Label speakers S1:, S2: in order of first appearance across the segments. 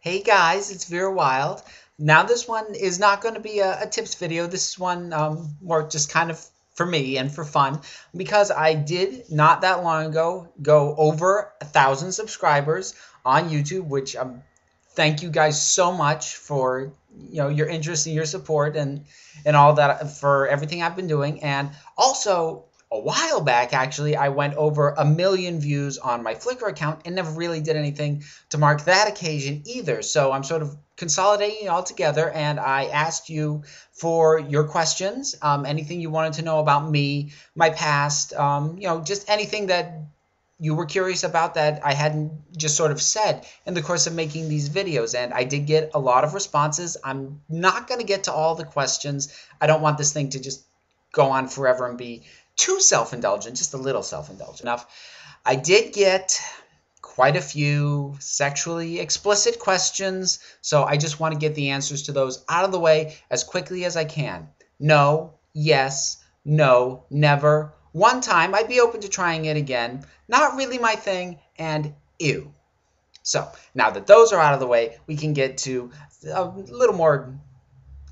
S1: Hey guys, it's Vera Wylde. Now this one is not going to be a tips video. This is one more just kind of for me and for fun because I did not that long ago go over 1,000 subscribers on YouTube, which thank you guys so much for your interest and your support and all that for everything I've been doing. And also a while back, actually, I went over 1 million views on my Flickr account and never really did anything to mark that occasion either. So I'm sort of consolidating it all together, and I asked you for your questions, anything you wanted to know about me, my past, just anything that you were curious about that I hadn't just sort of said in the course of making these videos. And I did get a lot of responses. I'm not going to get to all the questions. I don't want this thing to just go on forever and be too self-indulgent, just a little self-indulgent enough. I did get quite a few sexually explicit questions, so I just want to get the answers to those out of the way as quickly as I can. No, yes, no, never. One time, I'd be open to trying it again. Not really my thing, and ew. So, now that those are out of the way, we can get to a little more,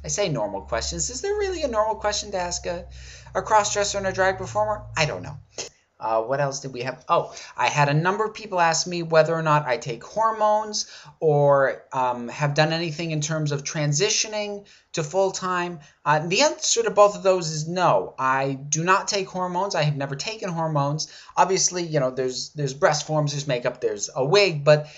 S1: I say normal questions. Is there really a normal question to ask a crossdresser and a drag performer? I don't know. What else did we have? Oh, I had a number of people ask me whether or not I take hormones or have done anything in terms of transitioning to full-time. The answer to both of those is no. I do not take hormones. I have never taken hormones. Obviously, there's breast forms, there's makeup, there's a wig, but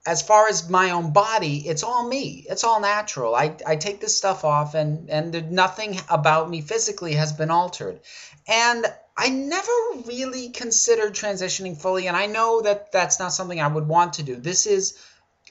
S1: as far as my own body, it's all me. It's all natural. I take this stuff off, and nothing about me physically has been altered. And I never really considered transitioning fully, and I know that that's not something I would want to do. This is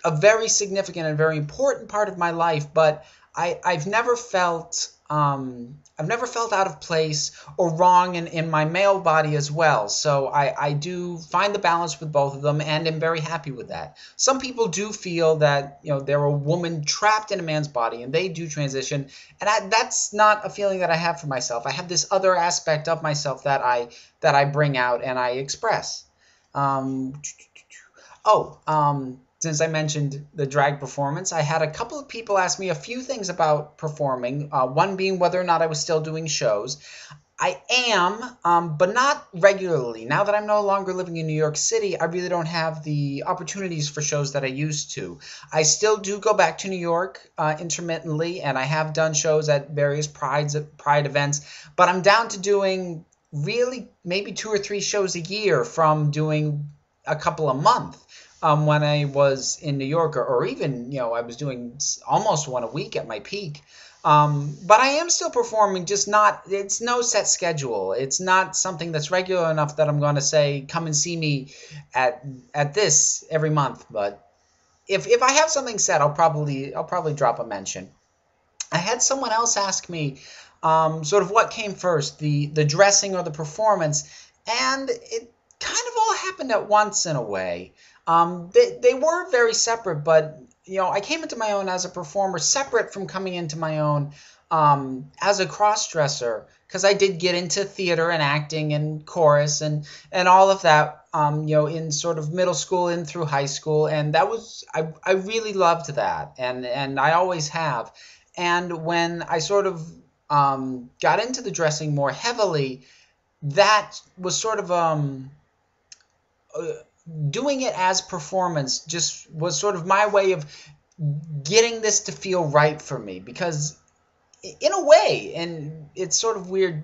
S1: a very significant and very important part of my life, but I've never felt out of place or wrong in my male body as well. So I do find the balance with both of them, and am very happy with that. Some people do feel that they're a woman trapped in a man's body, and they do transition, and that's not a feeling that I have for myself. I have this other aspect of myself that I bring out and I express. Since I mentioned the drag performance, I had a couple of people ask me a few things about performing, one being whether or not I was still doing shows. I am, but not regularly. Now that I'm no longer living in New York City, I really don't have the opportunities for shows that I used to. I still do go back to New York intermittently, and I have done shows at various Pride events, but I'm down to doing really maybe 2 or 3 shows a year from doing a couple a month. When I was in New York, or even, I was doing almost one a week at my peak. But I am still performing, just it's no set schedule. It's not something that's regular enough that I'm going to say, come and see me at this every month. But if I have something set, I'll probably drop a mention. I had someone else ask me, sort of what came first, the dressing or the performance, and it kind of all happened at once in a way. They were very separate, but I came into my own as a performer, separate from coming into my own as a crossdresser, because I did get into theater and acting and chorus and all of that, in sort of middle school and through high school, and that was I really loved that, and I always have. And when I sort of got into the dressing more heavily, that was sort of doing it as performance just was sort of my way of getting this to feel right for me, because in a way, and it's sort of weird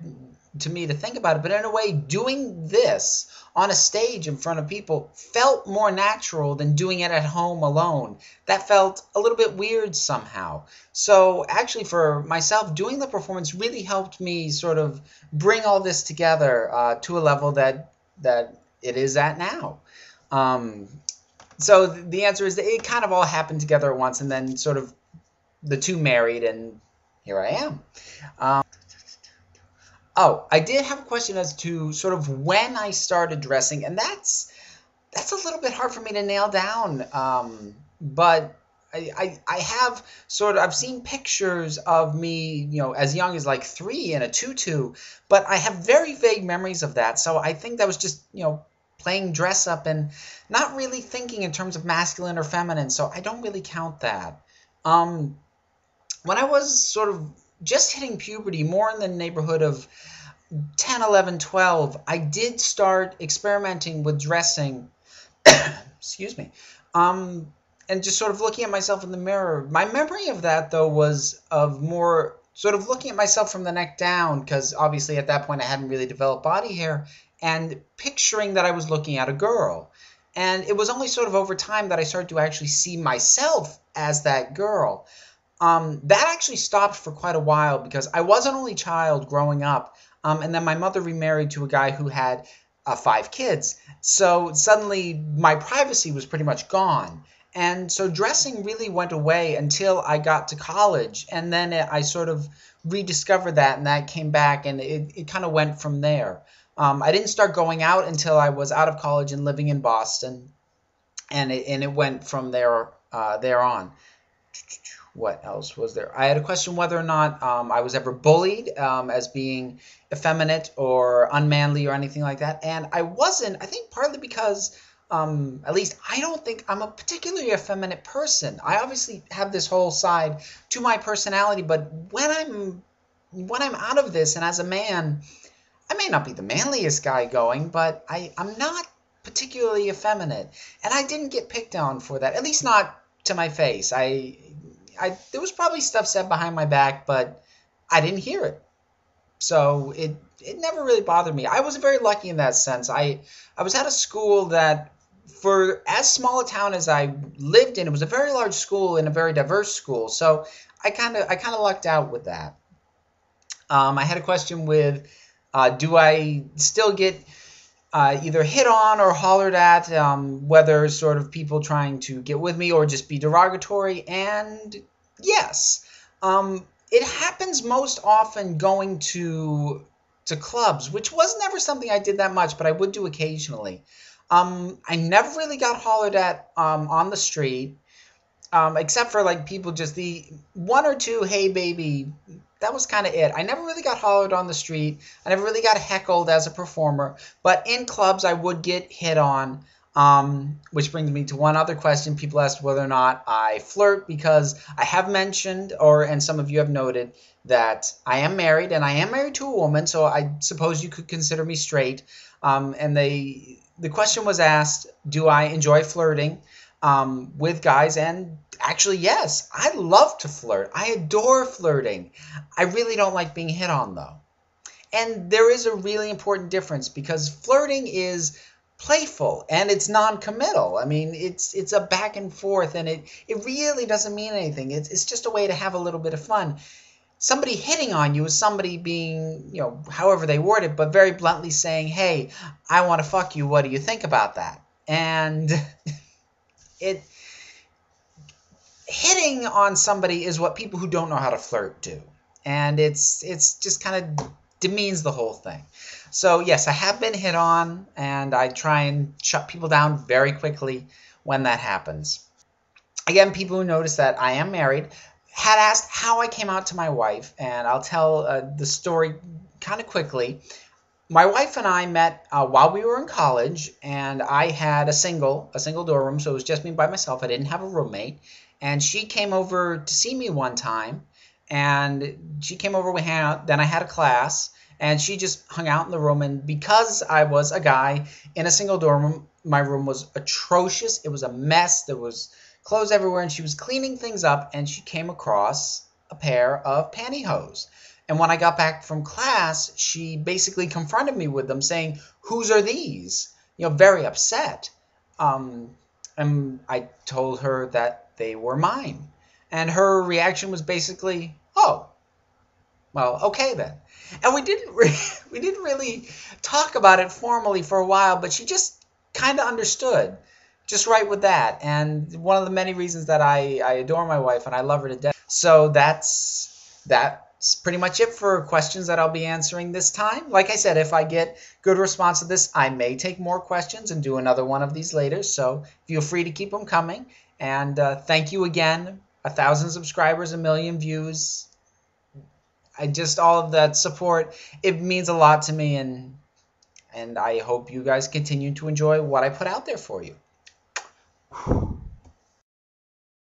S1: to me to think about it, but in a way, doing this on a stage in front of people felt more natural than doing it at home alone. That felt a little bit weird somehow. So actually for myself, doing the performance really helped me sort of bring all this together to a level that it is at now. So the answer is that it kind of all happened together at once, and then sort of the two married, and here I am. I did have a question as to sort of when I started dressing, and that's a little bit hard for me to nail down. But I have sort of, I've seen pictures of me, as young as like 3 in a tutu, but I have very vague memories of that. So I think that was just, playing dress up and not really thinking in terms of masculine or feminine, so I don't really count that. Um, when I was sort of just hitting puberty, more in the neighborhood of 10, 11, 12, I did start experimenting with dressing, excuse me, um, and just sort of looking at myself in the mirror. My memory of that, though, was of more sort of looking at myself from the neck down, because obviously at that point I hadn't really developed body hair, and picturing that I was looking at a girl. And it was only sort of over time that I started to actually see myself as that girl. That actually stopped for quite a while because I was an only child growing up. And then my mother remarried to a guy who had 5 kids. So suddenly my privacy was pretty much gone. And so dressing really went away until I got to college. And then I sort of rediscovered that, and that came back, and it kind of went from there. I didn't start going out until I was out of college and living in Boston. And it went from there on. What else was there? I had a question whether or not I was ever bullied as being effeminate or unmanly or anything like that. And I wasn't, I think partly because, at least I don't think I'm a particularly effeminate person. I obviously have this whole side to my personality, but when I'm out of this and as a man, I may not be the manliest guy going, but I'm not particularly effeminate. And I didn't get picked on for that, at least not to my face. There was probably stuff said behind my back, but I didn't hear it. So it never really bothered me. I was very lucky in that sense. I was at a school that, for as small a town as I lived in, it was a very large school and a very diverse school. So I kind of lucked out with that. I had a question with, do I still get either hit on or hollered at, whether sort of people trying to get with me or just be derogatory? And yes, it happens most often going to clubs, which was never something I did that much, but I would do occasionally. I never really got hollered at on the street, except for like people just the one or two, hey baby, that was kind of it. I never really got hollered on the street. I never really got heckled as a performer, but in clubs I would get hit on, which brings me to one other question. People asked whether or not I flirt, because I have mentioned, and some of you have noted, that I am married, and I am married to a woman, so I suppose you could consider me straight. And the question was asked, do I enjoy flirting with guys? And actually, yes, I love to flirt. I adore flirting. I really don't like being hit on, though. And there is a really important difference, because flirting is playful and it's non-committal. I mean, it's a back and forth, and it really doesn't mean anything. It's just a way to have a little bit of fun. Somebody hitting on you is somebody being, however they word it, but very bluntly saying, hey, I want to fuck you. What do you think about that? And hitting on somebody is what people who don't know how to flirt do. And it's just kind of demeans the whole thing. So yes, I have been hit on, and I try and shut people down very quickly when that happens. Again, people who notice that I am married had asked how I came out to my wife, and I'll tell the story kind of quickly. My wife and I met while we were in college, and I had a single dorm room, so it was just me by myself. I didn't have a roommate, and she came over to see me one time, and she came over, we hung out, then I had a class, and she just hung out in the room, and because I was a guy in a single dorm room, my room was atrocious. It was a mess. There was clothes everywhere, and she was cleaning things up, and she came across a pair of pantyhose. And when I got back from class, she basically confronted me with them, saying, whose are these? Very upset. And I told her that they were mine. And her reaction was basically, oh, well, okay then. And we didn't really talk about it formally for a while, but she just kind of understood. Just right with that. And one of the many reasons that I adore my wife and I love her to death. So that's pretty much it for questions that I'll be answering this time. Like I said, if I get good response to this, I may take more questions and do another one of these later. So feel free to keep them coming. And thank you again. 1,000 subscribers, 1 million views. All of that support, it means a lot to me. And And I hope you guys continue to enjoy what I put out there for you.